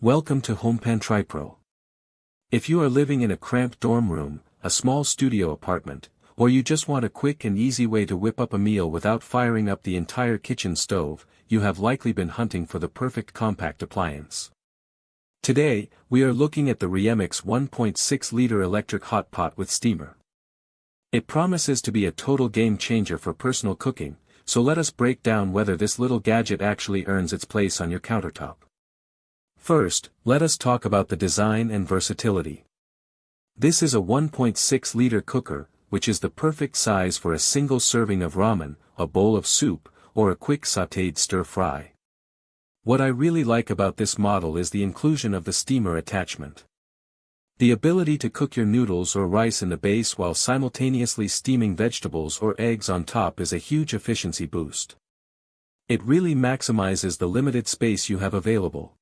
Welcome to HomePan TriPro. If you are living in a cramped dorm room, a small studio apartment, or you just want a quick and easy way to whip up a meal without firing up the entire kitchen stove, you have likely been hunting for the perfect compact appliance. Today, we are looking at the Ramen 1.6-liter electric hot pot with steamer. It promises to be a total game changer for personal cooking, so let us break down whether this little gadget actually earns its place on your countertop. First, let us talk about the design and versatility. This is a 1.6-liter cooker, which is the perfect size for a single serving of ramen, a bowl of soup, or a quick sautéed stir-fry. What I really like about this model is the inclusion of the steamer attachment. The ability to cook your noodles or rice in the base while simultaneously steaming vegetables or eggs on top is a huge efficiency boost. It really maximizes the limited space you have available.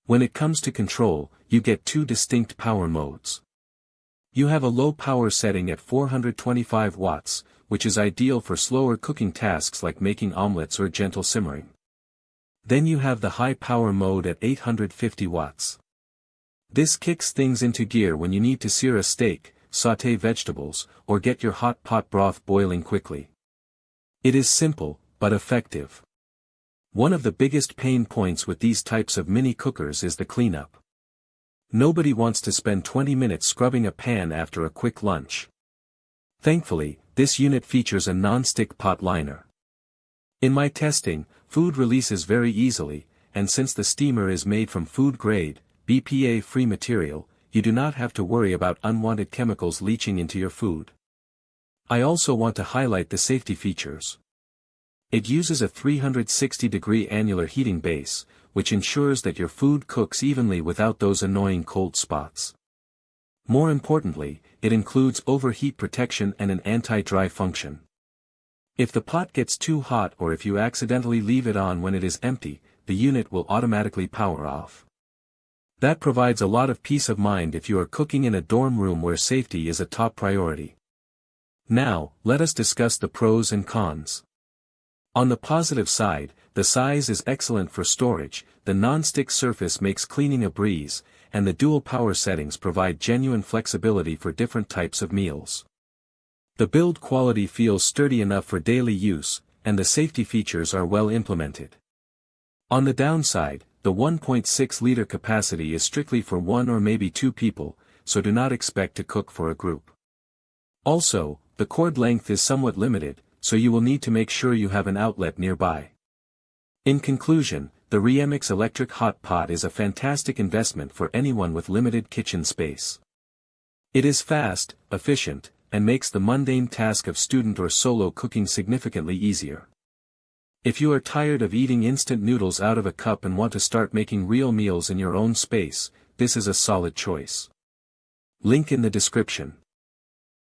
When it comes to control, you get two distinct power modes. You have a low power setting at 425 watts, which is ideal for slower cooking tasks like making omelettes or gentle simmering. Then you have the high power mode at 850 watts. This kicks things into gear when you need to sear a steak, sauté vegetables, or get your hot pot broth boiling quickly. It is simple, but effective. One of the biggest pain points with these types of mini cookers is the cleanup. Nobody wants to spend 20 minutes scrubbing a pan after a quick lunch. Thankfully, this unit features a non-stick pot liner. In my testing, food releases very easily, and since the steamer is made from food-grade, BPA-free material, you do not have to worry about unwanted chemicals leaching into your food. I also want to highlight the safety features. It uses a 360-degree annular heating base, which ensures that your food cooks evenly without those annoying cold spots. More importantly, it includes overheat protection and an anti-dry function. If the pot gets too hot or if you accidentally leave it on when it is empty, the unit will automatically power off. That provides a lot of peace of mind if you are cooking in a dorm room where safety is a top priority. Now, let us discuss the pros and cons. On the positive side, the size is excellent for storage, the non-stick surface makes cleaning a breeze, and the dual power settings provide genuine flexibility for different types of meals. The build quality feels sturdy enough for daily use, and the safety features are well implemented. On the downside, the 1.6-liter capacity is strictly for one or maybe two people, so do not expect to cook for a group. Also, the cord length is somewhat limited, so you will need to make sure you have an outlet nearby. In conclusion, the Ramen electric hot pot is a fantastic investment for anyone with limited kitchen space. It is fast, efficient, and makes the mundane task of student or solo cooking significantly easier. If you are tired of eating instant noodles out of a cup and want to start making real meals in your own space, this is a solid choice. Link in the description.